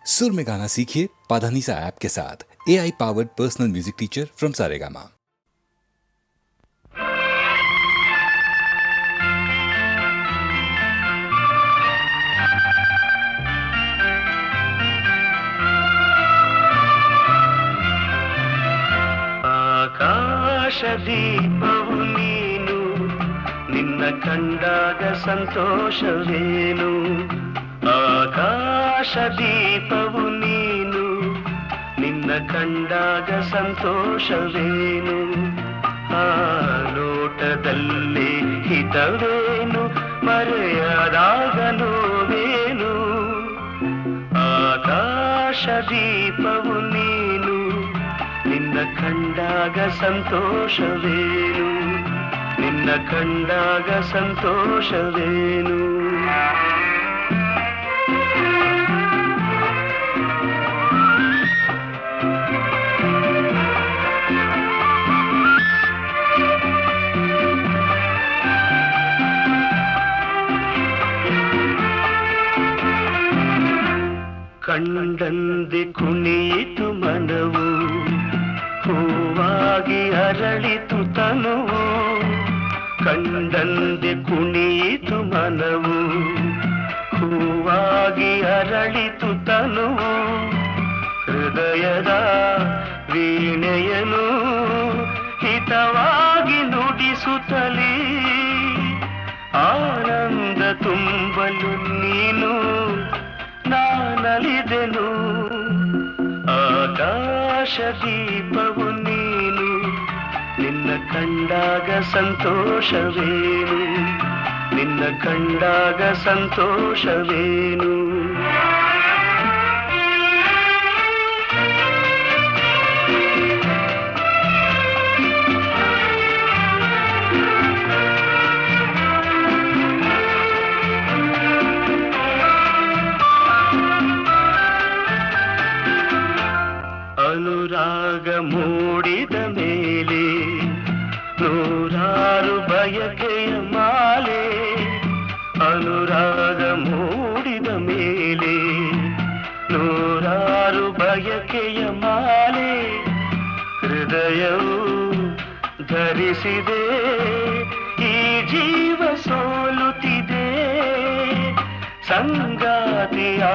सुर में गाना सीखिए पाधानीसा ऐप के साथ। AI powered personal music teacher from Saregama. ಆಕಾಶ ದೀಪವು ನೀನು, ನಿನ್ನ ಕಂಡಾಗ ಸಂತೋಷವೇನು. ಆಕಾಶ ದೀಪವು ನೀನು, ನಿನ್ನ ಕಂಡಾಗ ಸಂತೋಷವೇನು. ಆ ಲೋಟದಲ್ಲಿ ಹಿತವೇನು, ಮರೆಯದಾಗ ನೋವೇನು. ಆಕಾಶ ದೀಪವು ನೀನು, ನಿನ್ನ ಕಂಡಾಗ ಸಂತೋಷವೇನು, ನಿನ್ನ ಕಂಡಾಗ ಸಂತೋಷವೇನು. ಕಂಡಂದೆ ಕುಣಿಯಿತು ಮನವು, ಹೂವಾಗಿ ಅರಳಿತು ತನುವು. ಕಂಡಂದೆ ಕುಣಿಯಿತು ಮನವು, ಹೂವಾಗಿ ಅರಳಿತು ತನುವು. ಹೃದಯದ ವೀಣೆಯನು ಹಿತವಾಗಿ ನುಡಿಸುತ್ತಲೀ, ಆನಂದ ತುಂಬಲು ನೀನು ನಾನಲಿದೆನು. ಆಕಾಶ ದೀಪವು ನೀನು, ನಿನ್ನ ಕಂಡಾಗ ಸಂತೋಷವೇನು, ನಿನ್ನ ಕಂಡಾಗ ಸಂತೋಷವೇನು. ಅನುರಾಗ ಮೂಡಿದ ಮೇಲೆ ನೂರಾರು ಬಯಕೆಯ ಮಾಲೆ. ಅನುರಾಗ ಮೂಡಿದ ಮೇಲೆ ನೂರಾರು ಬಯಕೆಯ ಮಾಲೆ. ಹೃದಯವು ಧರಿಸಿದೆ, ಈ ಜೀವ ಸೋಲುತ್ತಿದೆ. ಸಂಗಾತಿಯಾದರೆ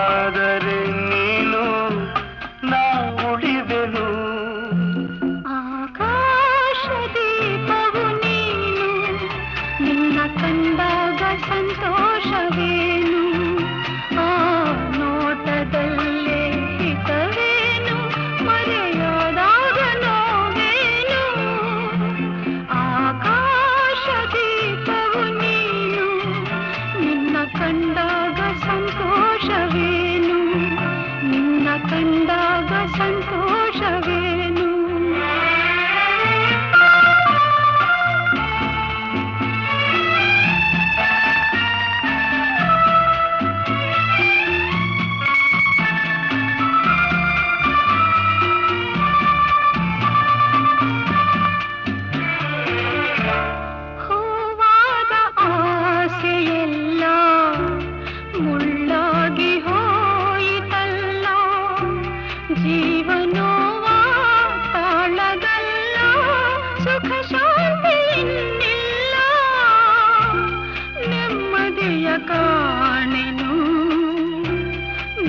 ನೀನು ನಾ ಉಳಿವೆನು. ಆಕಾಶ ದೀಪವು ನೀನು, ನಿನ್ನ ಕಂಡಾಗ ಸಂತೋಷವೇನು. ಆ ನೋಟದಲ್ಲೇ ಹಿತವೇನು, ಮರೆಯದಾಗ ನೋವೇನು. ಆಕಾಶ ದೀಪವು ನೀನು, ನಿನ್ನ ಕಂಡಾಗ ಸಂತೋಷವೇನು, ನಿನ್ನ ಕಂಡಾಗ ಸಂತೋಷವೇನು. ಹೂವಾದ ಆಸೆಯೆಲ್ಲ ಮುಳ್ಳಾಗಿ ಹೋಯಿತಲ್ಲ, ಜೀವನೋವ ತಾಳಗಲ್ಲ, ಸುಖ ಶಾಂತಿ ಇನ್ನಿಲ್ಲ. ನೆಮ್ಮದಿಯ ಕಾಣೆನು,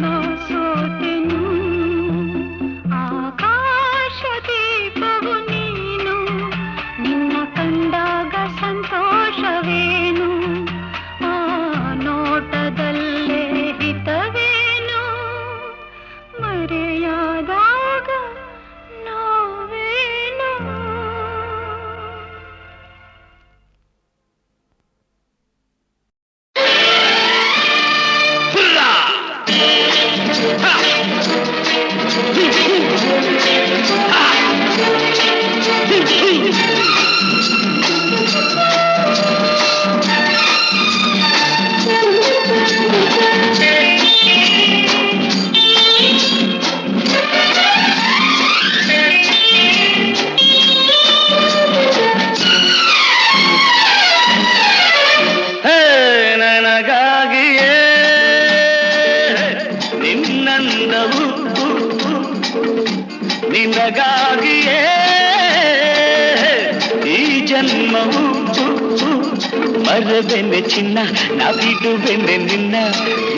ನಾ ಸೋತೆನು. ಆಕಾಶ ದೀಪವು ನೀನು, ನಿನ್ನ ಕಂಡಾಗ ಸಂತೋಷವೇನು. ಆ ನೋಟದಲ್ಲೇ ಹಿತವೇನು, ಮರೆಯಾದ ನಿನ್ನಂದವು ನಿನಗಾಗಿಯೇ ಈ ಜನ್ಮವು ಮರಬೆನ್ನೆ ಚಿನ್ನ ನಾ ಬಿಡುವೆನ್ನೆ ನಿನ್ನ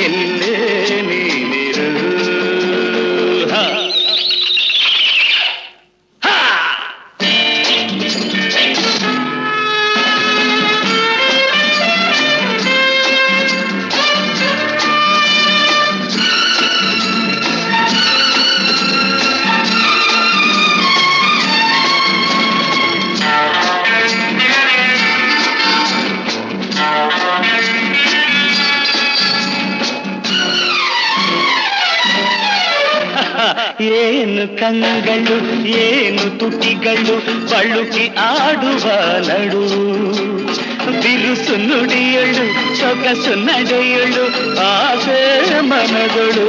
ಎಲ್ಲೇ ನೀನಿರು ಏನು ಕಂಗಳು ಏನು ತುಟಿಗಳು ಬಳುಕಿ ಆಡುವ ನಡು ಬಿರುಸು ನುಡಿಯಳು ಸೊಗಸು ನಡೆಯಳು ಆಸೆ ಮನಗಳು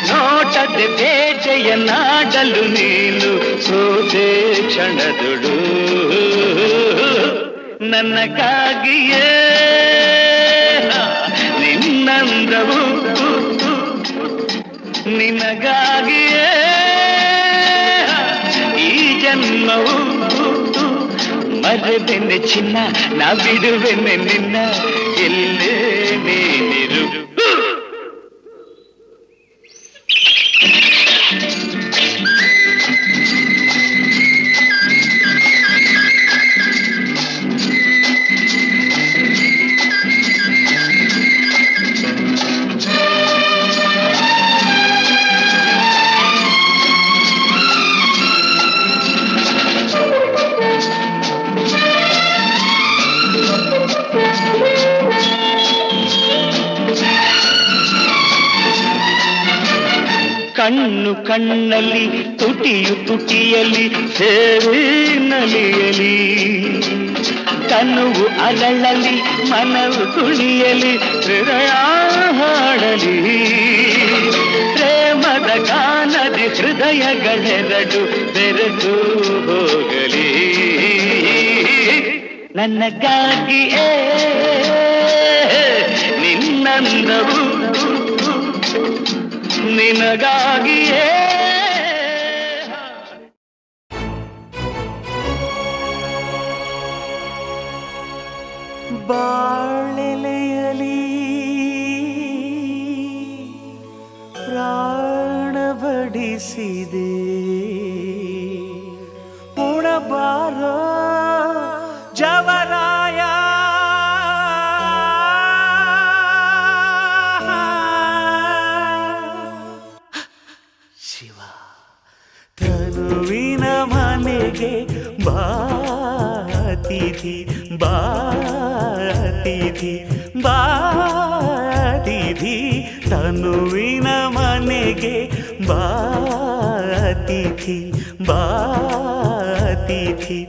ನೋಟದ ಬೇಟೆಯ ನಾಡಲು ನೀನು ಸೋತೆ ಕ್ಷಣದಳು ನನ್ನಕ್ಕಾಗಿಯೇ ನಿನ್ನಂದವು ನಿನಗಾಗಿಯೇ ಈ ಜನ್ಮವು ಮರೆದೆನ್ನೆ ಚಿನ್ನ ನಾ ಬಿಡುವೆನ್ನೆ ನಿನ್ನ ಎಲ್ಲೇ ನೀನಿರು ಕಣ್ಣು ಕಣ್ಣಲ್ಲಿ ತುಟಿಯು ತುಟಿಯಲ್ಲಿ ಸೇರಿ ನಲಿಯಲಿ ತನುವು ಅರಳಲಿ ಮನವು ತುಳಿಯಲಿ ಹೃದಯ ಹಾಡಲಿ ಪ್ರೇಮದ ಗಾನದಿ ಹೃದಯಗಳೆರಡು ಬೆರೆತು ಹೋಗಲಿ ನನ್ನಗಾಗಿಯೇ ನಿನ್ನಂದವು ನಿನಗಾಗಿಯೇ ಬಾಳೆಲೆಯಲಿ ಪ್ರಾಣ ಬಡಿಸಿದೆ ಉಣಬಾರೋ ಜವರಾಯ ಶಿವ ತನುವಿನ ಮನೆಗೆ ಬಾತಿಥಿ ಬಾತಿಥಿ ಬಾತಿಥಿ ತನುವಿನ ಮನೆಗೆ ಬಾತಿಥಿ ಬಾತಿಥಿ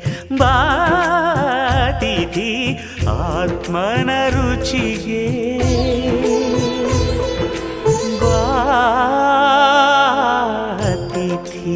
ಬಾತಿಥಿ ಆತ್ಮನ ರುಚಿಗೆ ಬಾತಿಥಿ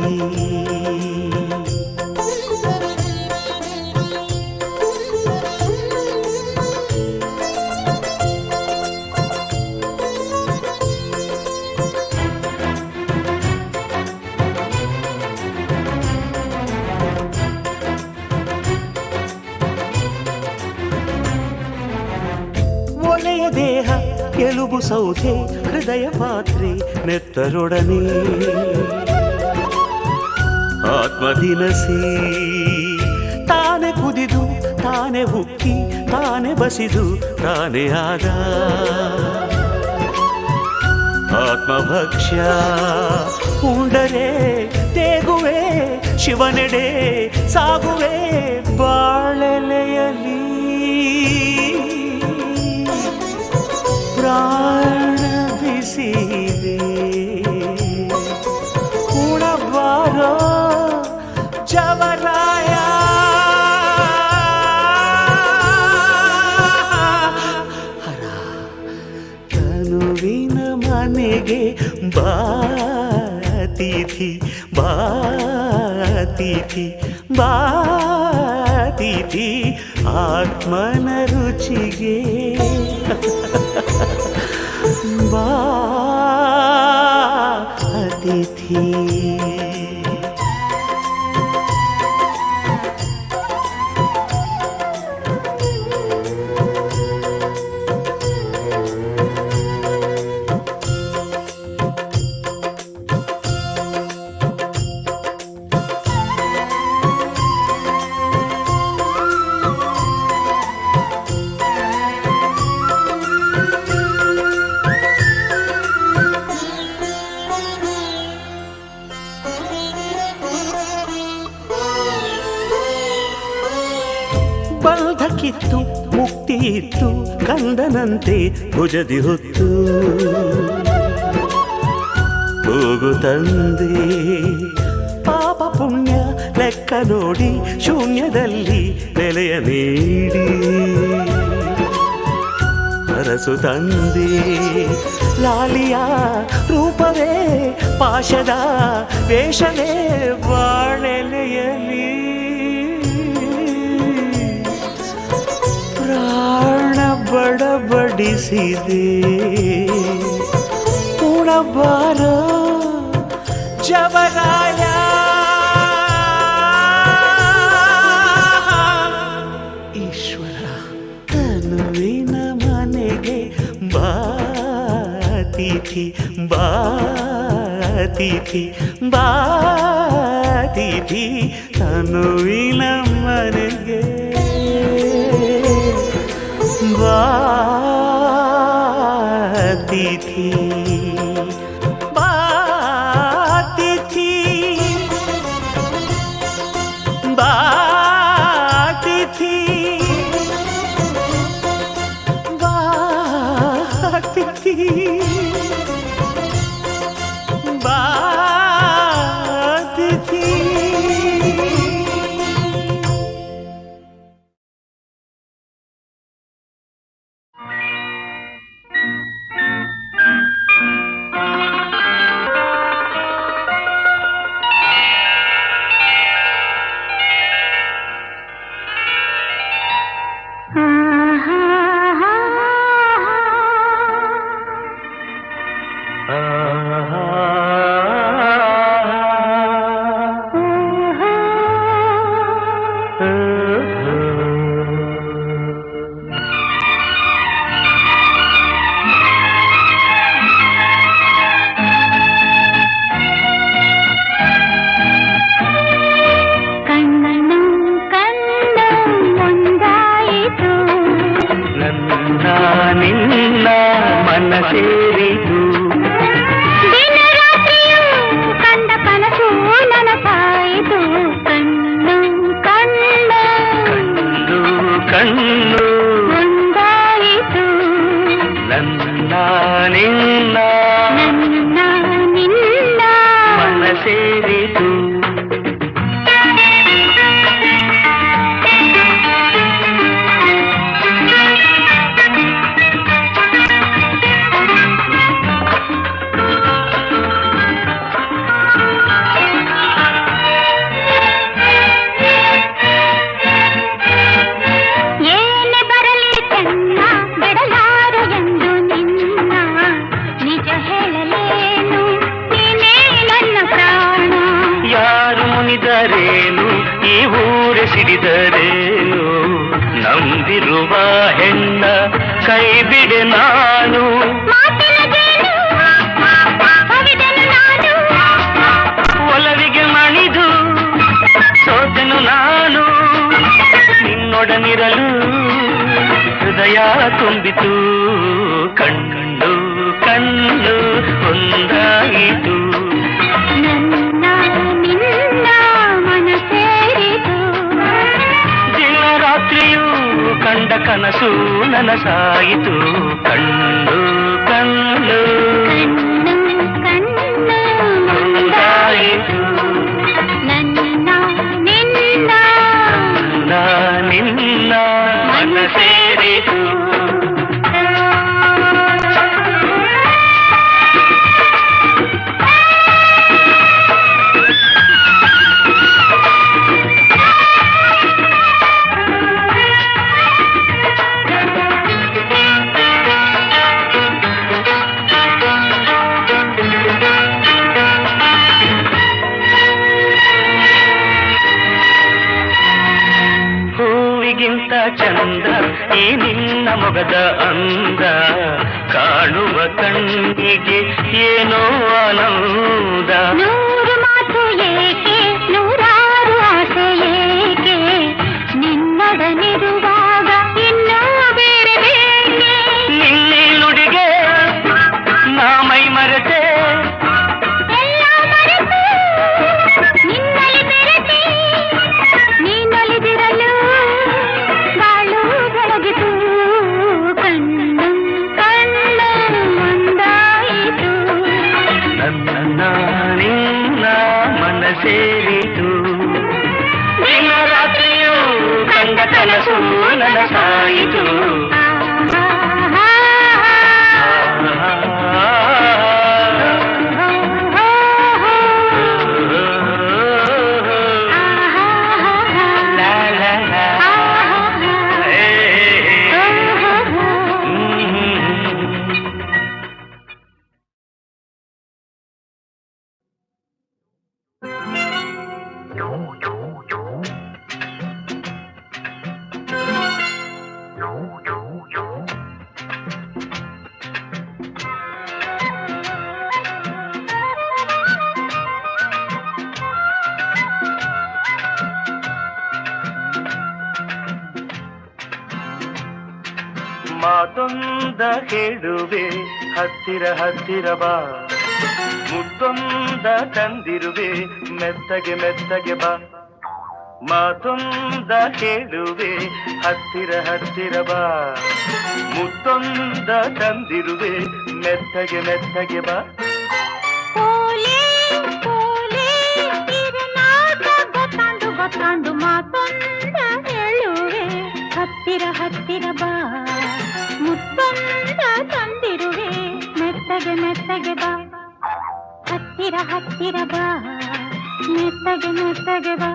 ಒಲೆಯ ದೇಹ ಎಲುಬು ಸೌಧೆ ಹೃದಯ ಪಾತ್ರೆ ನೆತ್ತರೊಡನೆ ಆತ್ಮದಿನಸಿ ತಾನೆ ಕುದಿದು ತಾನೆ ಉಕ್ಕಿ ತಾನೆ ಬಸಿದು ತಾನೆ ಆದ ಆತ್ಮಭಕ್ಷ್ಯ ಉಂಡರೆ ತೇಗುವೆ ಶಿವನೆಡೆ ಸಾಗುವೆ ಬಾಳೆಲೆಯಲಿ ಪ್ರಾಣ ಬಿಸಿದೆ ಉಣಬಾರೋ ಜವರಾಯ ಹರ ತನುವಿನ ಮನೆಗೆ ಬಾತಿಥಿ ಬಾತಿಥಿ ಬಾತಿಥಿ ಆತ್ಮನ ರುಚಿಗೆ ಬಾ ತಿಥಿ ಬಂಧಕ್ಕಿತ್ತು ಮುಕ್ತಿ ಇತ್ತು ಕಂದನಂತೆ ಭುಜದಿ ಹೊತ್ತು ಹೋಗು ತಂದೆ ಪಾಪ ಪುಣ್ಯ ಲೆಕ್ಕ ನೋಡಿ ಶೂನ್ಯದಲ್ಲಿ ನೆಲೆಯ ನೀಡಿ ಅರಸು ತಂದೆ ಲಾಲಿಯ ರೂಪವೇ ಪಾಶದ ವೇಷವೇ ಬಾಳೆಲೆಯಲಿ ಪ್ರಾಣ ಬಡಬಡಿಸಿದೆ ಉಣಬಾರ ಜವರಾಯ ಈಶ್ವರ ತನುವಿನ ಮನೆಗೆ ಬಾತಿಥಿ ಬಾತಿಥಿ ಬಾತಿಥಿ ತನುವಿನ ಮನೆಗೆ ಬಾತಿಥಿ ಬಾತಿಥಿ ಬಾತಿಥಿ ಬಾತಿಥಿ ಬಾತಿಥಿ ಸಿಡಿದರೇನು ನಂಬಿರುವ ಹೆಣ್ಣ ಕೈ ಬಿಡೆ ನಾನು ಒಲವಿಗೆ ಮಣಿದು ಸೋತೆನು ನಾನು ನಿನ್ನೊಡನಿರಲು ಹೃದಯ ತುಂಬಿತು ಕಣ್ಣು ಕಣ್ಣು ಒಂದಾಯಿತು ಕಂಡ ಕನಸು ನನಸಾಯಿತು ಕಣ್ಣು ಕಣ್ಣು ಒಂದಾಯಿತು ನಿನ್ನ ಮನ ಸೇರಿತು ಈ ನಿನ್ನ ಮೊಗದ ಅಂದ ಕಾಣುವ ಕಣ್ಣಿಗೆ ಏನೋ ಆನಂದ. ನೂರು ಮಾತು ಏಕೆ ನೂರಾರು ಆಸೆ ಏಕೆ ನಿನ್ನೊಡನಿರುವಾಗ ಇನ್ನೂ ಬೇರೆ ಬೇಕೆ. ನಿನ್ನೆ ನುಡಿಗೆ ನಾ ಮೈ ಮರೆತೆ ಎಲ್ಲ ಮರೆತು ನಿನ್ನಲ್ಲಿ ಬೆರೆತೆ ನೀನೊಲಿದಿರಲು ಬಾಳು ಬೆಳಗಿತು ಕಣ್ಣು ಕಣ್ಣು ಒಂದಾಯಿತು. ನನ್ನ ನಿನ್ನ ಮನ ಸೇರಿತು ದಿನ ರಾತ್ರಿಯೂ ಕಂಡ ಕನಸು ನನಸಾಯಿತು. ಮಾತೊಂದ ಹೇಳುವೆ ಹತ್ತಿರ ಹತ್ತಿರ ಬಾ, ಮುತ್ತೊಂದ ತಂದಿರುವೆ ಮೆತ್ತಗೆ ಮೆತ್ತಗೆ ಬಾ. ಮಾತೊಂದ ಹೇಳುವೆ ಹತ್ತಿರ ಹತ್ತಿರ ಬಾ, ಮುತ್ತೊಂದ ತಂದಿರುವೆ ಮೆತ್ತಗೆ ಮೆತ್ತಗೆ ಬಾ. ಪೋಲೆ ಪೋಲೆ ಇರನಾಟ ಗೊತ್ತಾಂಡು ಗೊತ್ತಾಂಡು ಮಾತೊಂದ ಹೇಳುವೆ ಹತ್ತಿರ ಹತ್ತಿರ ಬಾ, ಮುತ್ತೊಂದ ತಂದಿರುವೆ ಮೆತ್ತಗೆ ಮೆತ್ತಗೆ ಬಾ. ಹತ್ತಿರ ಹತ್ತಿರ ಬಾ ಮೆತ್ತಗೆ ಮೆತ್ತಗೆ ಬಾ.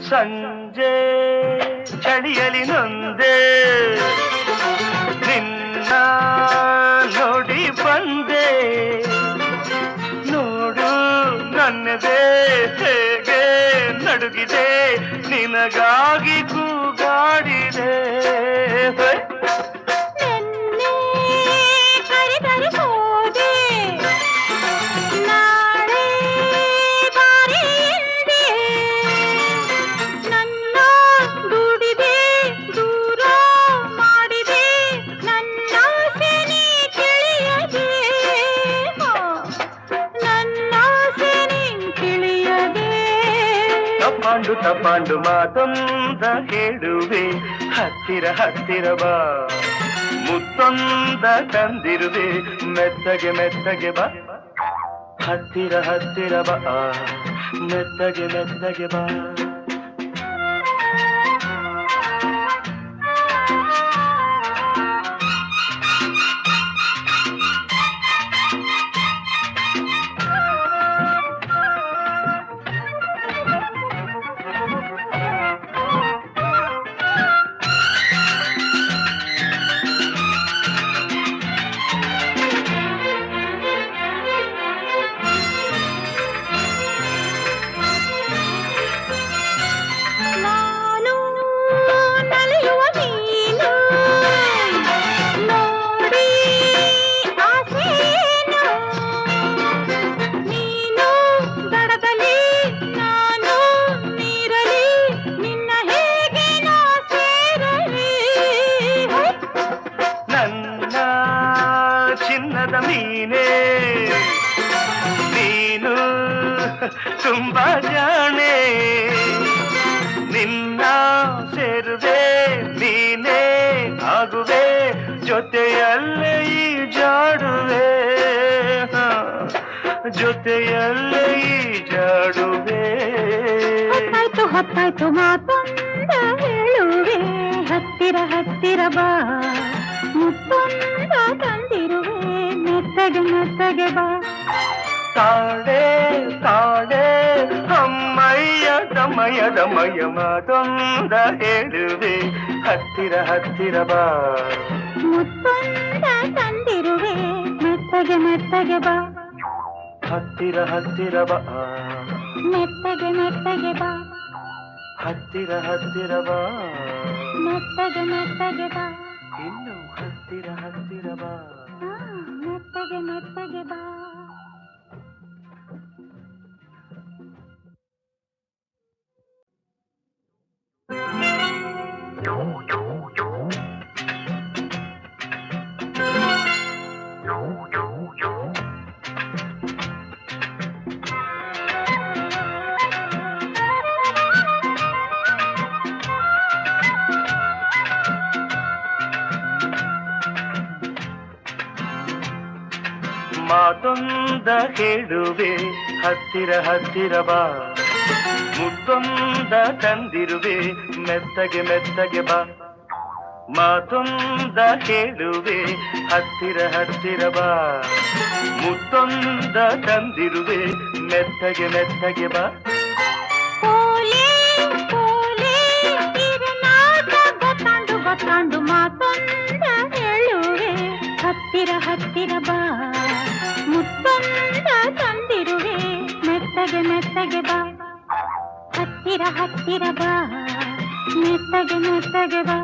ಸಂಜೆ ಚಳಿಯಲಿ ನೊಂದೆ ನಿನ್ನ ನೋಡಿ ಬಂದೆ, ನೋಡು ನನ್ನದೇ ಹೇಗೆ ನಡುಗಿದೆ ನಿನಗಾಗಿ ಕೂಗಾಡಿದೆ. ನಿನ್ನೆ ಕರೆದರೆ ಹೋದೆ, ನಾಳೆ ಬಾರಿ ಎಂದೆ. ನನ್ನ ದುಡಿದೆ ದೂರ ಮಾಡಿದೆ, ನನ್ನ ಆಸೆ ನೀ ತಿಳಿಯದೆ. ನನ್ನ ಆಸೆ ನೀ ತಿಳಿಯದೆ. ತಪ್ಪಾಂಡು ತಪ್ಪಾಂಡು ಮಾತೊಂದ ಹೇಳುವೆ ಹತ್ತಿರ ಹತ್ತಿರ ಬಾ, ಮುತ್ತೊಂದ ತಂದಿರುವೆ ಮೆತ್ತಗೆ ಮೆತ್ತಗೆ ಬಾ. ಹತ್ತಿರ ಹತ್ತಿರ ಬಾ ಮೆತ್ತಗೆ ಮೆತ್ತಗೆ ಬಾ. ನಾನು ನಲಿಯುವ ನೀನು ನೋಡಿ ಆಸೇನು. ನೀನು ದಡದಲ್ಲಿ ನಾನು ನೀರಲಿ, ನಿನ್ನ ಹೇಗೆ ನಾ ಸೇರಲಿ. ನನ್ನ ಚಿನ್ನದ ಮೀನೇ ನೀನು ತುಂಬಾ ಜಾಣೆ, ನಿನ್ನ ಸೇರುವೆ ನೀನೇ ಆಗುವೆ ಜೊತೆಯಲ್ಲೇ ಈ ಜಾಡುವೆ. ಜೊತೆಯಲ್ಲೇ ಈಜಾಡುವೆ. ಹೊತ್ತಾಯ್ತು ಹೊತ್ತಾಯ್ತು ಮಾತೊಂದ ಹೇಳುವೆ, ಹತ್ತಿರ ಹತ್ತಿರ ಬಾ, ಮುತ್ತೊಂದ ತಂದಿರುವೆ, ಮೆತ್ತಗೆ ಮೆತ್ತಗೆ ಬಾ. ತಾಡೆ ತಾಡೆ ಅಮ್ಮಯ್ಯ ದಮಯ ದಮಯ ಮಾತೊಂದ ಹೇಳುವೆ, ಹತ್ತಿರ ಹತ್ತಿರ ಬಾ, ಮುತ್ತೊಂದ ತಂದಿರುವೆ, ಮೆತ್ತಗೆ ಮೆತ್ತಗೆ ಬಾ, ಹತ್ತಿರ ಹತ್ತಿರ ಬಾ, ಮೆತ್ತಗೆ ಮೆತ್ತಗೆ ಬಾ, ಹತ್ತಿರ ಹತ್ತಿರ ಬಾ, ಮೆತ್ತಗೆ ಮೆತ್ತಗೆ ಬಾ, ಇನ್ನು ಹತ್ತಿರ ಹತ್ತಿರ ಬಾ. ಮೆತ್ತಗೆ ಮೆತ್ತಗೆ ಬಾ. ಮಾತೊಂದ ಹೇಳುವೆ, ಹತ್ತಿರ ಹತ್ತಿರ ಬಾ, ಮುತ್ತೊಂದ ತಂದಿರುವೆ, ಮೆತ್ತಗೆ ಮೆತ್ತಗೆ ಬಾ. ಮಾತೊಂದ ಹೇಳುವೆ, ಹತ್ತಿರ ಹತ್ತಿರ ಬಾ, ಮುತ್ತೊಂದ ತಂದಿರುವೆ, ಮೆತ್ತಗೆ ಮೆತ್ತಗೆ ಬಾ. ಪೋಲೆ ಪೋಲೆ ಇರನಾಟ ಗೊತ್ತಾಂಡು ಗೊತ್ತಾಂಡು ಮಾತೊಂದ ಹೇಳುವೆ, ಹತ್ತಿರ ಹತ್ತಿರ ಬಾ, ಮುತ್ತೊಂದ ತಂದಿರುವೆ, ಮೆತ್ತಗೆ ಮೆತ್ತಗೆ ಬಾ, ಹತ್ತಿರ ಹತ್ತಿರ ಬಾ, ಮೆತ್ತಗೆ ಮೆತ್ತಗೆ ಬಾ.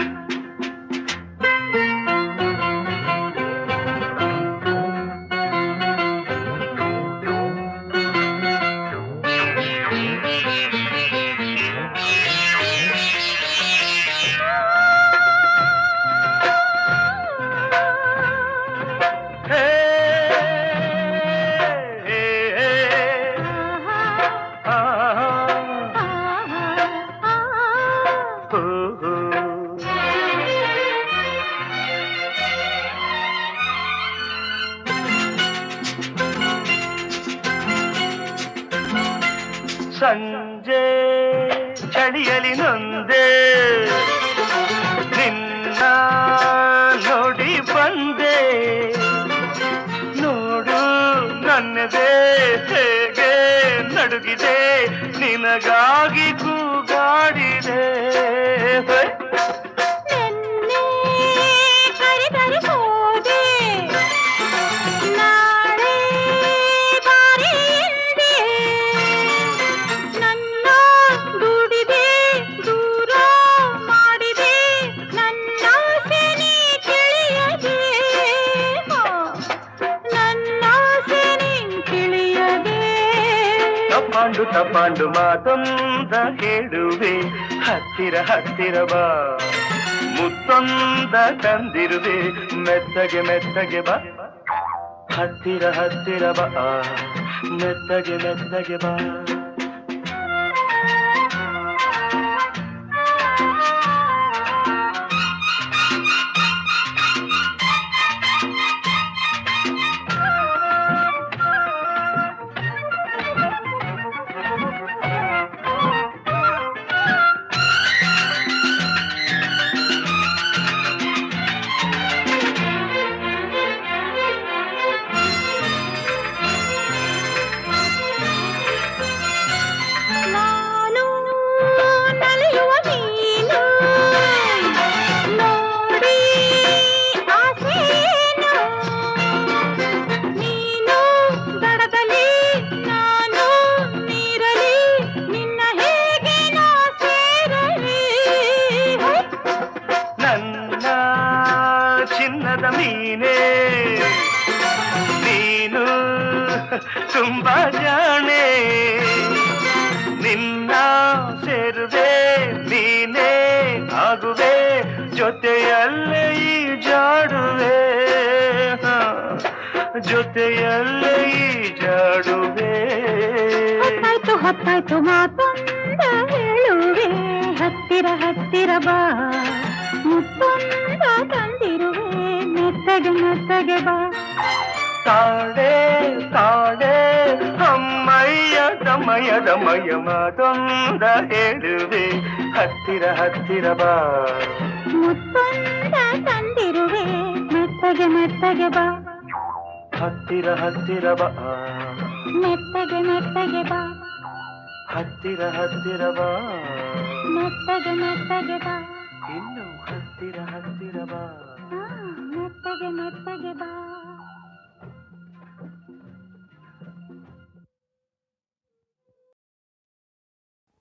ಸಂಜೆ ಚಳಿಯಲಿ ನೊಂದೆ, ನಿನ್ನ ನೋಡಿ ಬಂದೆ, ನೋಡು ನನ್ನದೇ ಹೇಗೆ ನಡುಗಿದೆ, ನಿನಗಾಗಿ ಕೂಗಾಡಿದೆ. ನೆನ್ನೆ ಕರೆದರೆ ಹೋದೆ, ನಾಳೆ ಬಾರಿ ಎಂದೆ, ನನ್ನ ದುಡಿದೆ ದೂರ ಮಾಡಿದೆ, ನನ್ನಾಸೆ ನೀ ತಿಳಿಯದೆ, ನನ್ನಾಸೆ ನೀ ತಿಳಿಯದೆ. ತಪ್ಪಾಂಡು ತಪ್ಪಾಂಡು ಮಾತೊಂದ ಹೇಳುವೆ, ಹತ್ತಿರ ಹತ್ತಿರ ಬಾ, ಮುತ್ತೊಂದ ತಂದಿರುವೆ, ಮೆತ್ತಗೆ ಮೆತ್ತಗೆ ಬಾ, ಹತ್ತಿರ ಹತ್ತಿರ ಬಾ, ಮೆತ್ತಗೆ ಮೆತ್ತಗೆ ಬಾ. ನಾನು ನಲಿಯುವ ನೀನು ನೋಡಿ ಆಸೇನು, ನೀನು ದಡದಲ್ಲಿ ನಾನು ನೀರಲಿ, ನಿನ್ನ ಹೇಗೆ ನಾ ಸೇರಲಿ. ನನ್ನ ಚಿನ್ನದ ಮೀನೇ ನೀನು ತುಂಬ ಜಾಣೆ, ನಿನ್ನ ಸೇರುವೆ ನೀನೇ ಆಗುವೆ, ಜೊತೆಯಲ್ಲೇ ಈಜಾಡುವೆ, ಜೊತೆಯಲ್ಲೇ ಈಜಾಡುವೆ. ಹೊತ್ತಾಯ್ತು ಹೊತ್ತಾಯ್ತು ಮಾತೊಂದ ಹೇಳುವೆ, ಹತ್ತಿರ ಹತ್ತಿರ ಬಾ, ಮುತ್ತೊಂದ ತಂದಿರುವೆ, ಮೆತ್ತಗೆ ಮೆತ್ತಗೆ ಬಾ. ತಾಡೆ ತಾಡೆ ಸಮಯದ ಮಯಮಾದೊಂದ ಹೇಳುವೆ ಹತ್ತಿರ ಹತ್ತಿರ ಬಾ ಮುತ್ತೊಂದ ತಂದಿರುವೆ ಮೆತ್ತಗೆ ಮೆತ್ತಗೆ ಬಾ ಹತ್ತಿರ ಹತ್ತಿರ ಬಾ ಮೆತ್ತಗೆ ಮೆತ್ತಗೆ ಬಾ ಹತ್ತಿರ ಹತ್ತಿರ ಬಾ ಮೆತ್ತಗೆ ಮೆತ್ತಗೆ ಬಾ ಇನ್ನು ಹತ್ತಿರ ಹತ್ತಿರ ಬಾ ಮೆತ್ತಗೆ ಮೆತ್ತಗೆ ಬಾ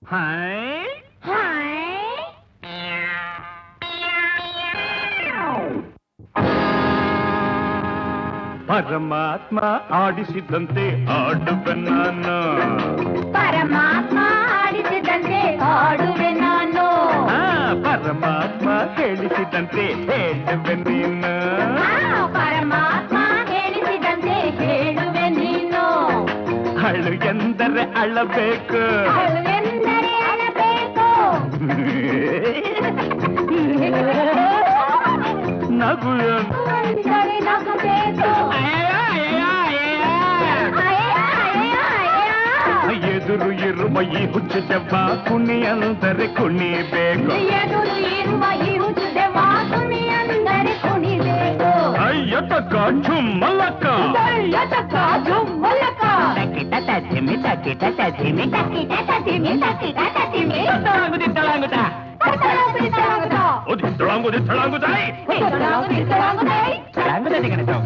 ಹಾಯ್ ಪರಮಾತ್ಮ ಆಡಿಸಿದಂತೆ ಆಡುವೆ ನಾನು ಪರಮಾತ್ಮ ಆಡಿಸಿದಂತೆ ಆಡುವೆ ನಾನು ಪರಮಾತ್ಮ ಹೇಳಿಸಿದಂತೆ ಹೇಳುವೆ ನೀನು ಪರಮಾತ್ಮ ಹೇಳಿಸಿದಂತೆ ಹೇಳುವೆ ನೀನು ಅಳು ಎಂದರೆ ಅಳಬೇಕು ಎಂದರೆ ಅಳಬೇಕು ನಗು ಎಂದರೆ ನಗಬೇಕು ಎದುರು ಇರುವ ಈ ಹುಚ್ಚು ದೆವ್ವ ಕುಣಿ ಅಂದರೆ ಕುಣಿಬೇಕು ಎದುರು ಇರುವ ಈ ಹುಚ್ಚುದೆವ್ವ ಕುಣಿ ಅಂದರೆ ಕುಣಿಬೇಕು ಅಯ್ಯ ತಕ್ಕ ಚುಮ್ಮಲಕ್ಕ ಯತಕ ಜುಮ್ಮಲಕ ತಕ್ಕಿಟ ತಜ್ಜಿಮಿ ತಕ್ಕಿಟ ತಜ್ಜಿಮಿ ತಕ್ಕಿಟ ತತಿಮಿ ತಕ್ಕಿಟ ತತಿಮಿ ತಳಾಂಗುದ ತಳಾಂಗುದಾಯ್ ತಳಾಂಗುದ ದಿಗಣತೋ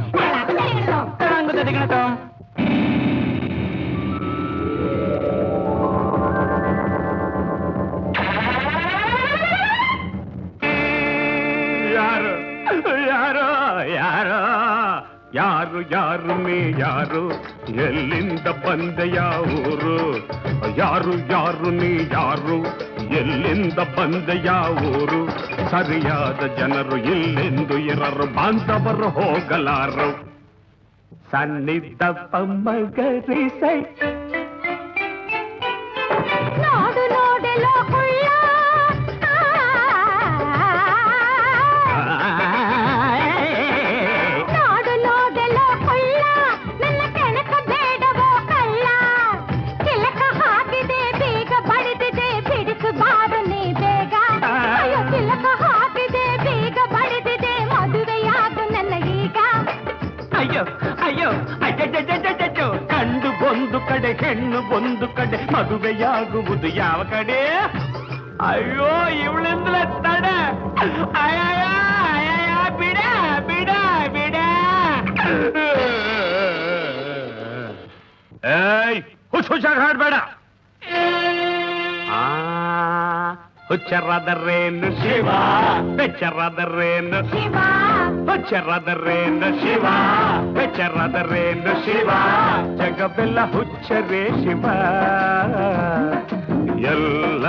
ತಳಾಂಗುದ ದಿಗಣತೋ ಯಾರು ಯಾರು ಯಾರು ಯಾರು ಯಾರು ನೀ ಯಾರು ಎಲ್ಲಿಂದ ಬಂದೆ ಯಾವೂರು ಯಾರು ಯಾರು ನೀ ಯಾರು ಎಲ್ಲಿಂದ ಬಂದೆ ಯಾವೂರು ಸರಿಯಾದ ಜನರು ಇಲ್ಲೆಂದು ಇರರು ಬಾಂಧವರು ಹೋಗಲಾರು ಸನ್ನಿಧ ಪಮ್ಮಗರಿಸೈ ನೋಡು ನೋಡೆಲೋ ಕುಳ್ಳ ನೋಡು ನೋಡೆಲೋ ಕುಳ್ಳ ನನ್ನ ಕೆಣಕ ಬೇಡವೋ ಕಳ್ಳ ಚಿಲಕ ಹಾಕಿದೆ ಬೀಗ ಬಡಿದಿದೆ ಬಿಡಿಸು ಬಾರು ನೀ ಬೇಗ ಅಯ್ಯೋ ಚಿಲಕ ಹಾಕಿದೆ ಬೀಗ ಬಡಿದಿದೆ ಮದುವೆಯಾಗು ನನ್ನ ಈಗ ಅಯ್ಯೋ ಅಯ್ಯೋ ಅಯ್ಯೋ ಕಂಡು ಒಂದು ಕಡೆ ಹೆಣ್ಣು ಒಂದು ಕಡೆ ಮದುವೆಯಾಗುವುದು ಯಾವ ಕಡೆ ಅಯ್ಯೋ ಇವಳಿಂದಲೇ ತಡೆ ಅಯ್ಯಯ್ಯ ಅಯ್ಯಯ್ಯ ಬಿಡ ಬಿಡ ಬಿಡ ಏಯ್ ಹುಷಾರ್ ಹಾಡ್ಬೇಡ ಹುಚ್ಚರಾದರೇನು ಶಿವ ಬೆಚ್ಚರಾದರೇನು ಶಿವ ಹುಚ್ಚರಾದರೇನು ಶಿವ ಬೆಚ್ಚರಾದರೇನು ಶಿವ ಜಗವೆಲ್ಲ ಹುಚ್ಚರೇ ಶಿವ ಎಲ್ಲ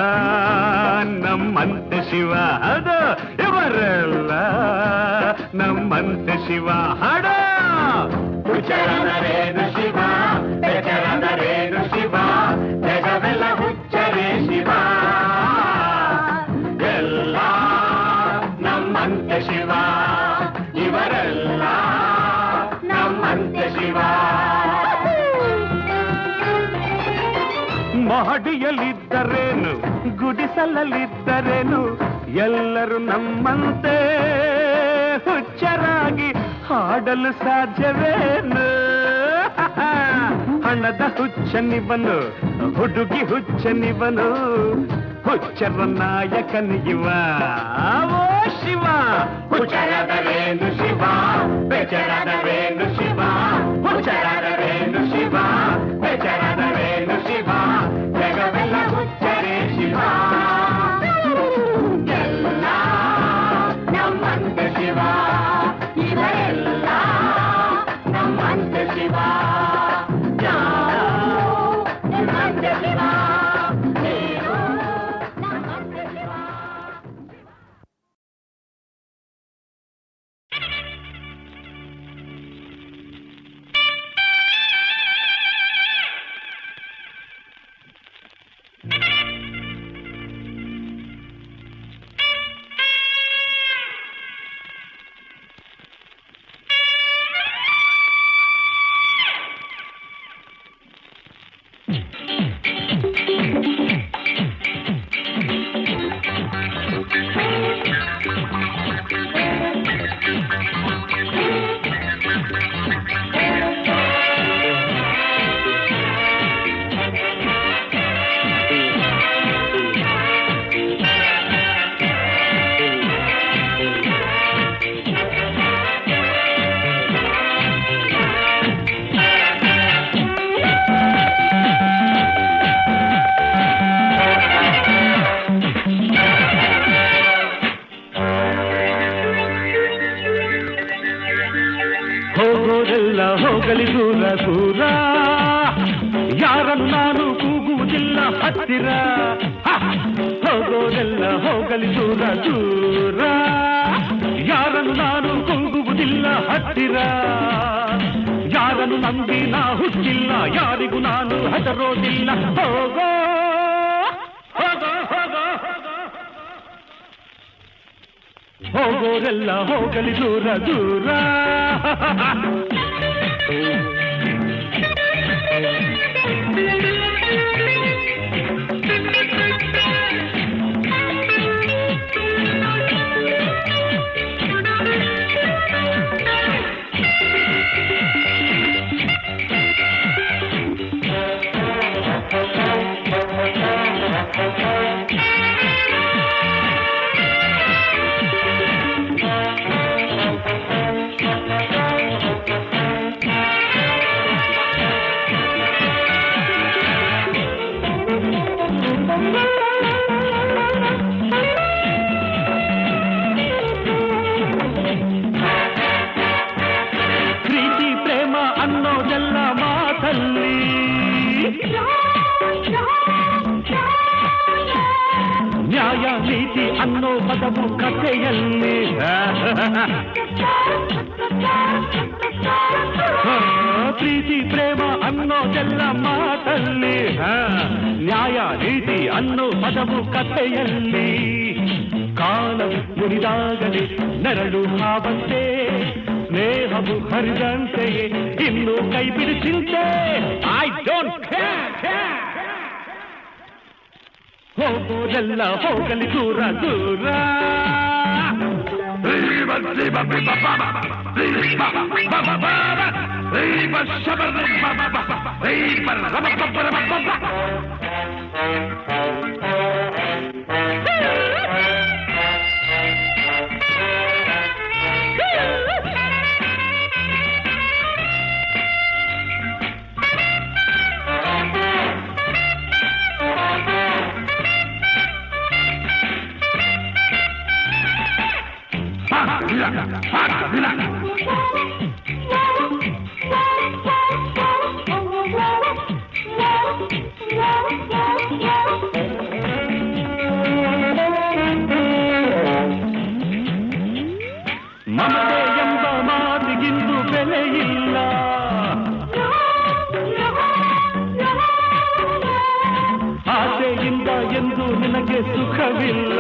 ನಮ್ಮಂತೆ ಶಿವ ಅದು ಇವರೆಲ್ಲ ನಮ್ಮಂತೆ ಶಿವ ಹಾಡ ಹುಚ್ಚರಾದರೇನು ಶಿವ ಬೆಚ್ಚರಾದರೇನು ಶಿವ ಜಗವೆಲ್ಲ ಹುಚ್ಚರೇ ಶಿವ ಎಲ್ಲ ನಮ್ಮಂತೆ ಶಿವ ಇವರೆಲ್ಲ ನಮ್ಮಂತೆ ಶಿವ ಮಹಡಿಯಲ್ಲಿದ್ದರೇನು ಗುಡಿಸಲಲ್ಲಿದ್ದರೇನು ಎಲ್ಲರೂ ನಮ್ಮಂತೆ ಹುಚ್ಚರಾಗಿ ಹಾಡಲು ಸಾಧ್ಯವೇನು ಹಣದ ಹುಚ್ಚನಿವನು ಹುಡುಗಿ ಹುಚ್ಚನಿವನು ಹುಚ್ಚರ ನಾಯಕನಿಗಿವ ಓ ಶಿವ ಹುಚ್ಚರಾದರೇನು ಶಿವ ಬೆಚ್ಚರಾದರೇನು ಶಿವ ಹುಚ್ಚರಾದರೇನು ಶಿವ ಬೆಚ್ಚರಾದರೇನು ಶಿವ ಜಗವೆಲ್ಲ ಹುಚ್ಚರೇ ಶಿವ ಎಲ್ಲ ನಮ್ಮಂತೆ ಶಿವ ಇವರೆಲ್ಲ ನಮ್ಮಂತೆ ಶಿವ ನಮ್ಮಂತೆ ಶಿವ ಹೋಗಲಿ ದೂರ ದೂರ, ಯಾರನ್ನು ನಾನು ಕೂಗುವುದಿಲ್ಲ ಹತ್ತಿರ. ಹೋಗೋದೆಲ್ಲ ಹೋಗಲಿ ದೂರ ದೂರ, ಯಾರನ್ನು ನಾನು ಕೂಗುವುದಿಲ್ಲ ಹತ್ತಿರ. ಯಾರನ್ನು ನಂಬಿ ನಾ ಹುಟ್ಟಿಲ್ಲ, ಯಾರಿಗೂ ನಾನು ಹೆದರೋದಿಲ್ಲ. ಹೋಗೋ ಹೋಗೋ ಹೋಗೋ ಹೋಗೋರೆಲ್ಲ ಹೋಗಲಿ ದೂರ ದೂರ. ಪ್ರೀತಿ ಪ್ರೇಮ ಅನ್ನೋದೆಲ್ಲ ಮಾತಲ್ಲಿ, ನ್ಯಾಯ ನೀತಿ ಅನ್ನೋ ಪದವು ಕಥೆಯಲ್ಲಿ. ಪ್ರೀತಿ ಪ್ರೇಮ ಅನ್ನೋದೆಲ್ಲ ಮಾತಲ್ಲಿ, ನ್ಯಾಯ ನೀತಿ ಅನ್ನೋ ಪದವು ಕಥೆಯಲ್ಲಿ. ಕಾಲ ಮುರಿದಾಗಲೇ ನೆರಳು ಹಾವಂತೆ, ಸ್ನೇಹವು ಹರಿದಂತೆಯೇ ಇನ್ನು ಕೈ ಬಿಡಿಸಿಂತೆ. I don't care. ಹೋಗೋದೆಲ್ಲ ಹೋಗಲಿ ದೂರ ದೂರ. ಮಮತೆ ಎಂಬ ಮಾತಿಗಿಂದು ಬೆಲೆ ಇಲ್ಲ, ಆಸೆಯಿಂದ ಎಂದು ನಿನಗೆ ಸುಖವಿಲ್ಲ.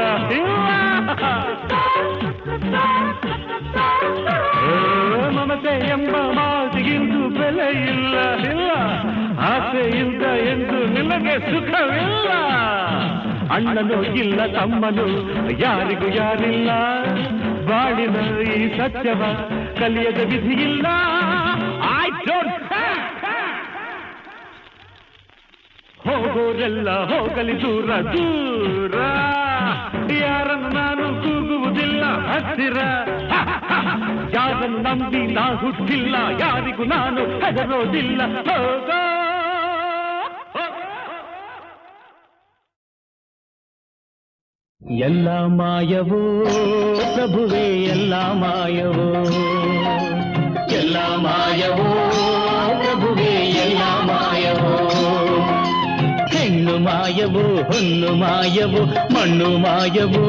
ಮಮತೆ ಎಂಬ ಮಾತಿಗಿಂದು ಬೆಲೆ ಇಲ್ಲ, ಆಸೆಯಿಂದ ಎಂದು ನಿನಗೆ ಸುಖವಿಲ್ಲ. ಅಣ್ಣನು ಇಲ್ಲ ತಮ್ಮನು ಯಾರಿಗೂ ಯಾರಿಲ್ಲ, ಬಾಳಿನ ಈ ಸತ್ಯವ ಕಲಿಯದ ವಿಧಿಯಿಲ್ಲ. I don't care. ಹೋಗೋರೆಲ್ಲ ಹೋಗಲಿ ದೂರ ದೂರ, ಯಾರನ್ನು ನಾನು ಕೂಗುವುದಿಲ್ಲ ಹತ್ತಿರ. ಯಾರನ್ನು ನಂಬಿ ನಾ ಹುಟ್ಟಿಲ್ಲ, ಯಾರಿಗೂ ನಾನು ಹೆದರೋದಿಲ್ಲ. ಹೋಗೋ ಎಲ್ಲ ಮಾಯವೋ ಪ್ರಭುವೇ, ಎಲ್ಲ ಮಾಯವೋ, ಎಲ್ಲ ಮಾಯವೋ ಪ್ರಭುವೇ, ಎಲ್ಲ ಮಾಯವೋ. ಹೆಣ್ಣು ಮಾಯವೋ, ಹೊನ್ನು ಮಾಯವೋ, ಮಣ್ಣು ಮಾಯವೋ,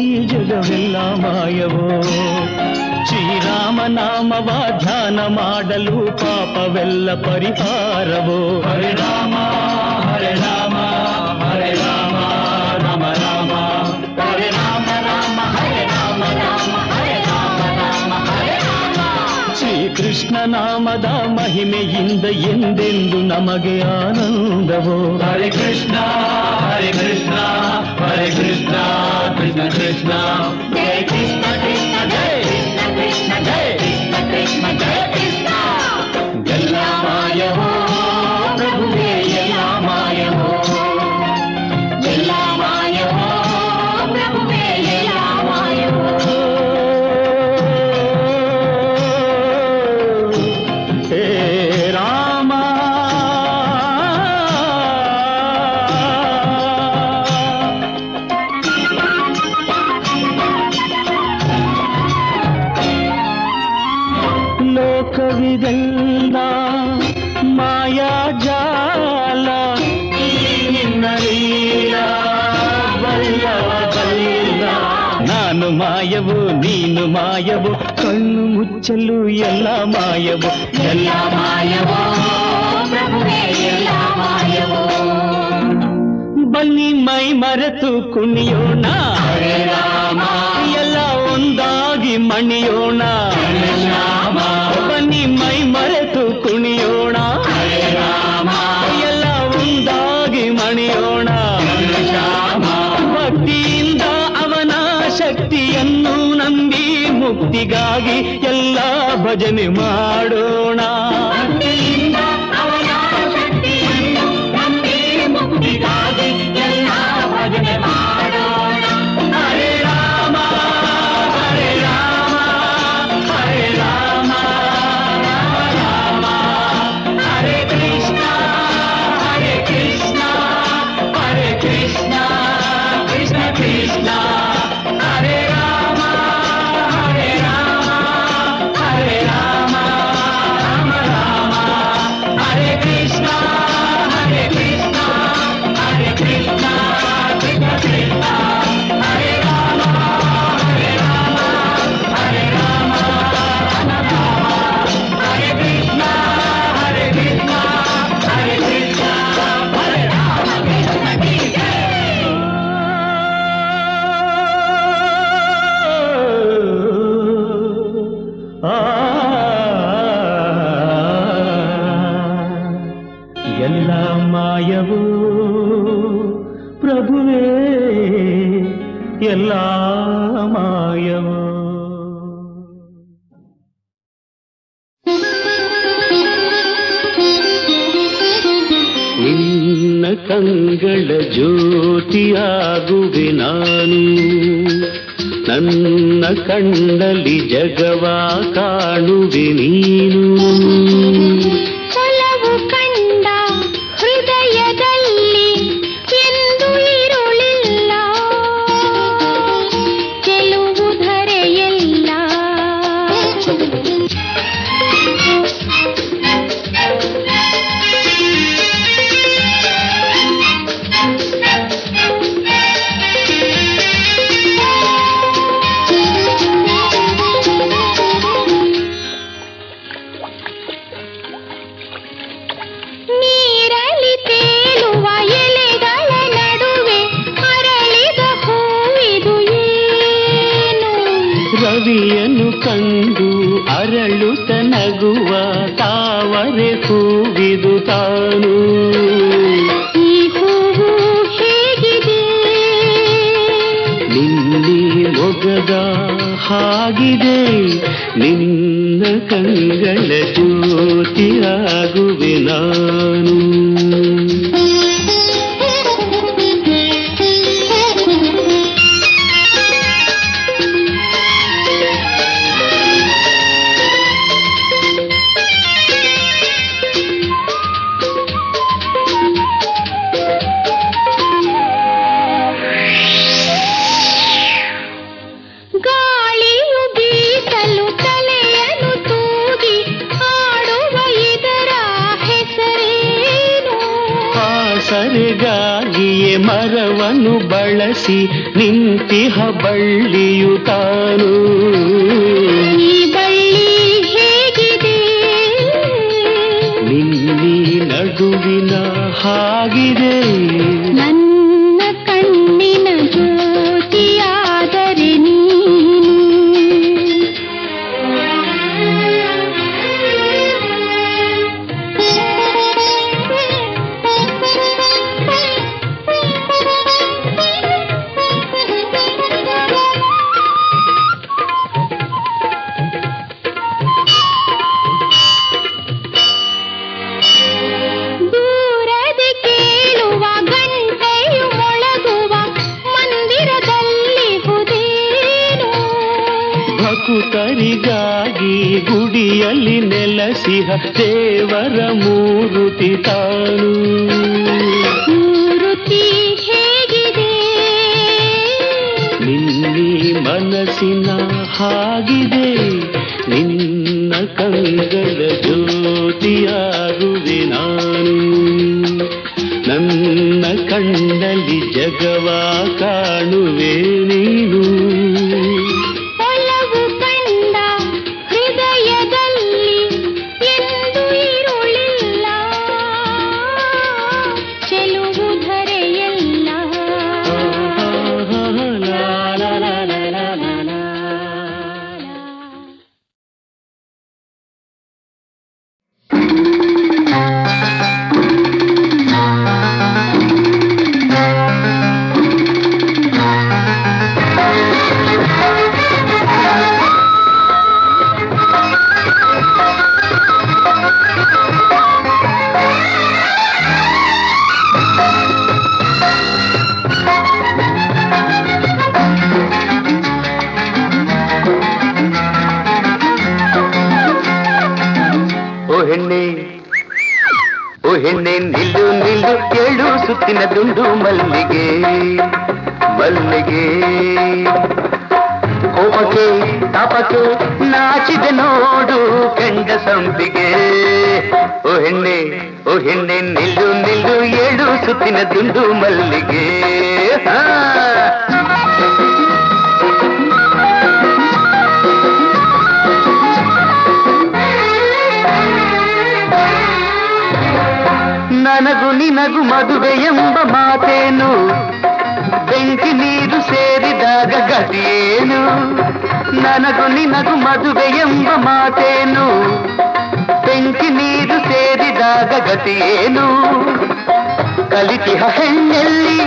ಈ ಜಗವೆಲ್ಲ ಮಾಯವೋ. ಶ್ರೀರಾಮ ನಾಮವ ಧ್ಯಾನ ಮಾಡಲು ಪಾಪವೆಲ್ಲ ಪರಿಹಾರವೋ. ಹರೆ ರಾಮ ಹರೆ ರಾಮ ಹರೆ ರಾಮ ರಾಮ ರಾಮ, ಹರೆ ರಾಮ ರಾಮ ಹರೆ ರಾಮ ರಾಮ ಹರೆ ರಾಮ ರಾಮ ಹರೆ ರಾಮ. ಶ್ರೀಕೃಷ್ಣ ನಾಮದ ಮಹಿಮೆಯಿಂದ ಎಂದೆಂದು ನಮಗೆ ಆನಂದವೋ. ಹರೆ ಕೃಷ್ಣ ಹರೆ ಕೃಷ್ಣ ಹರೆ ಕೃಷ್ಣ ಕೃಷ್ಣ ಕೃಷ್ಣ ಜಯ ಕೃಷ್ಣ ಕೃಷ್ಣ ಜಯ ಕೃಷ್ಣ ಜಯ ಕೃಷ್ಣ ಕೃಷ್ಣ ಜಯ ಕೃಷ್ಣ. ಎಲ್ಲ ಮಾಯವೋ ಪ್ರಭುವೇ, ಎಲ್ಲ ಮಾಯವೋ, ಎಲ್ಲ ಮಾಯವೋ ಪ್ರಭುವೇ, ಎಲ್ಲ ಮಾಯವೋ. ಹೇ ರಾಮ ಮಾಡಿದೆಲ್ಲ ಮಾಯಾಜಾಲ ಈ ನಿನ್ನ ಲೀಲ ಬಲ್ಲವ ಬಲ್ಲ. ನಾನು ಮಾಯವು ನೀನು ಮಾಯವು ಕಣ್ಣು ಮುಚ್ಚಲು ಎಲ್ಲ ಮಾಯವು ಎಲ್ಲ ಮಾಯವೋ ಪ್ರಭುವೇ ಎಲ್ಲ ಮಾಯವೋ. ಬನ್ನಿ ಮೈ ಮರೆತು ಕುಣಿಯೋಣ ಎಲ್ಲ ಒಂದಾಗಿ ಮಣಿಯೋಣ. ಬನ್ನಿ ಮೈ ಮರೆತು ಕುಣಿಯೋಣ ಎಲ್ಲ ಒಂದಾಗಿ ಮಣಿಯೋಣ. ಭಕ್ತಿಯಿಂದ ಅವನ ಶಕ್ತಿಯನ್ನು ನಂಬಿ ಮುಕ್ತಿಗಾಗಿ ಎಲ್ಲ ಭಜನೆ ಮಾಡೋಣ. ಭಜನೆ ಮಾಡೋಣ. ಹರೇ ರಾಮ ಹರೇ ರಾಮ ಹರೇ ರಾಮ ರಾಮ ರಾಮ ಹರೇ ಕೃಷ್ಣ ಕೃಷ್ಣ ಕೃಷ್ಣ ಕೃಷ್ಣ. ಹರೇ ರಾಮ ಹರೇ ರಾಮ ಹರೇ ರಾಮ ರಾಮ ರಾಮ ಹರೇ ಕೃಷ್ಣ ಕೃಷ್ಣ ಹರೇ ಕೃಷ್ಣ. ಎಲ್ಲ ಮಾಯವೋ ಪ್ರಭುವೇ ಎಲ್ಲ ಮಾಯವೋ. ನಿನ್ನ ಕಂಗಳ ಜ್ಯೋತಿಯಾಗುವೆ ನಾನು, ನನ್ನ ಕಣ್ಣಲ್ಲಿ ಜಗವ ಕಾಣುವೆ ನೀನು. ಒಲವು ಕಂಡ ಹೃದಯದಲ್ಲಿ ಎಂದು ಇರುಳಿಲ್ಲ, ಗೆಲುವು ಧರೆಯಲ್ಲ. ನೀರಲ್ಲಿ ತೇಲುವ ಎಲೆಗಳ ನಡುವೆ ಅರಳಿದ ಹೂವಿದು ಏನು? ರವಿಯನ್ನು ಕಂಡು ಅರಳುತ್ತ ನಗುವ ತಾವರೆ ಹೂವಿದು ತಾನು. ಈ ಹೂವು ಹೇಗಿದೆ? ನಿನ್ನೆ ಮೊಗದ ಹಾಗಿದೆ, ನಿನ್ನ ಕಂಗಳ ಜ್ಯೋತಿಯಾಗುವೆ ನಾನು. ಗಾಳಿಯು ಬೀಸಲು ತಲೆಯನ್ನು ತೂಗಿ ಆಡುವ ಇದರ ಹೆಸರೇನು? ಆಸರೆಗಾಗಿಯೇ ಮರವನ್ನು ಬಳಸಿ ನಿಂತಿಹ ಬಳ್ಳಿಯು ತಾನು. ಈ ಬಳ್ಳಿ ಹೇಗಿದೆ? ನಿನ್ನಿ ನಡುವಿನ ಹಾಗಿದೆ. ನನ್ನ ಕಣ್ಣಿನ ಜ್ಯೋತಿಯಾದರೆ ನೀನು. ದೂರದಿ ಕೇಳುವ ಗಂಟೆಯು ಮೊಳಗುವ ಮಂದಿರದಲ್ಲಿ ಹುದೇನು? ಭಕುತರಿಗಾಗಿ ಗುಡಿಯಲ್ಲಿ ನೆಲೆಸಿಹ ದೇವರ ಮೂರುತಿ ತಾನು. ಮೂರುತಿ ಹೇಗಿದೆ? ನಿನ್ನ ನೀ ಮನಸ್ಸಿನ ಹಾಗಿದೆ ನಿನ್ನ ಕಂಗಳ ಜ್ಯೋತಿಯಾಗುವೆ ನಾನು ನನ್ನ ಕಣ್ಣಲ್ಲಿ ಜಗವ ಕಾಣುವೆ ನೀನು ಒಲವು ಕಂಡ ಹೃದಯದಲ್ಲಿ ಎಂದು ಇರುಳಿಲ್ಲ ಚೆಲುವು ಧರೆಯಲ್ಲ ಓ ಹೆಣ್ಣೆ ನಿಲ್ಲು ನಿಲ್ಲು ಏಳು ಸುತ್ತಿನ ದುಂಡು ಮಲ್ಲಿಗೆ ಮಲ್ಲಿಗೆ ಕೋಪಕ್ಕೆ ತಾಪಕ್ಕೆ ನಾಚಿದೆ ನೋಡು ಕೆಂಡ ಸಂಪಿಗೆ ಓ ಹೆಣ್ಣೆ ನಿಲ್ಲು ನಿಲ್ಲು ಏಳು ಸುತ್ತಿನ ದುಂಡು ಮಲ್ಲಿಗೆ ನನಗೂ ನಿನಗೂ ಮದುವೆ ಎಂಬ ಮಾತೇನು ಬೆಂಕಿ ನೀರು ಸೇರಿದಾಗ ಗತಿಯೇನು ನನಗೂ ನಿನಗೂ ಮದುವೆ ಎಂಬ ಮಾತೇನು ಬೆಂಕಿ ನೀರು ಸೇರಿದಾಗ ಗತಿಯೇನು ಕಲಿತಿಹ ಹೆಣ್ಣೆಲ್ಲಿ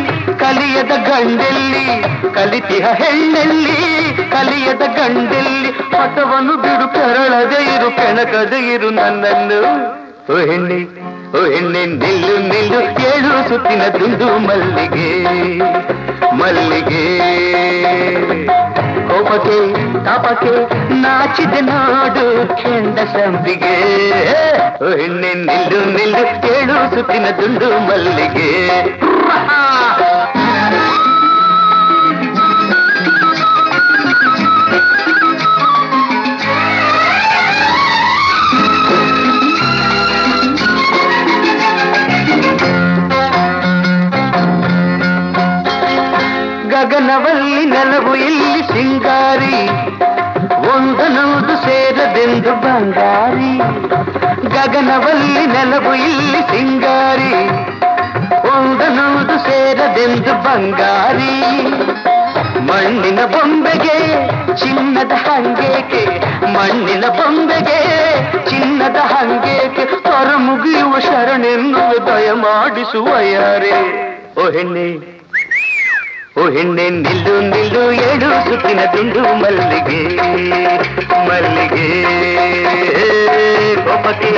ಕಲಿಯದ ಗಂಡೆಲ್ಲಿ ಕಲಿತಿಹ ಹೆಣ್ಣೆಲ್ಲಿ ಕಲಿಯದ ಗಂಡೆಲ್ಲಿ ಪಟವನ್ನು ಬಿಡು ಕೆರಳದೆ ಇರು ಕೆಣಕದೆ ಇರು ನನ್ನನ್ನು ಓ ಹೆಣ್ಣೆ ನಿಲ್ಲು ನಿಲ್ಲು ಏಳು ಸುತ್ತಿನ ದುಂಡು ಮಲ್ಲಿಗೆ ಮಲ್ಲಿಗೆ ಕೋಪಕ್ಕೆ ತಾಪಕ್ಕೆ ನಾಚಿದೆ ನೋಡು ಕೆಂಡ ಸಂಪಿಗೆ ಓ ಹೆಣ್ಣೆ ನಿಲ್ಲು ನಿಲ್ಲು ಏಳು ಸುತ್ತಿನ ದುಂಡು ಮಲ್ಲಿಗೆ ಗಗನವಲ್ಲಿ ನೆಲವು ಇಲ್ಲಿ ಸಿಂಗಾರಿ ಒಂದನೊಂದು ಸೇರದೆಂದು ಬಂಗಾರಿ ಗಗನವಲ್ಲಿ ನೆಲವು ಇಲ್ಲಿ ಸಿಂಗಾರಿ ಒಂದನೊಂದು ಸೇರದೆಂದು ಬಂಗಾರಿ ಮಣ್ಣಿನ ಬೊಂಬೆಗೆ ಚಿನ್ನದ ಹಂಗೇಕೆ ಮಣ್ಣಿನ ಬೊಂಬೆಗೆ ಚಿನ್ನದ ಹಂಗೇಕೆ ಹೊರ ಮುಗಿಯುವ ಶರಣೆನ್ನುವ ದಯ ಮಾಡಿಸುವ ಯಾರೇ ಓ ಹೆಣ್ಣೆ ನಿಲ್ಲು ನಿಲ್ಲು ಏಳು ಸುತ್ತಿನ ದುಂಡು ಮಲ್ಲಿಗೆ ಮಲ್ಲಿಗೆ ಕೋಪಕ್ಕೆ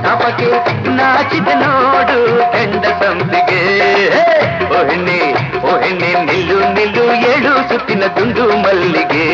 ತಾಪಕ್ಕೆ ನಾಚಿದ ನೋಡು ಕೆಂಡ ಸಂಪಿಗೆ ಓ ಹೆಣ್ಣೆ ನಿಲ್ಲು ನಿಲ್ಲು ಏಳು ಸುತ್ತಿನ ದುಂಡು ಮಲ್ಲಿಗೆ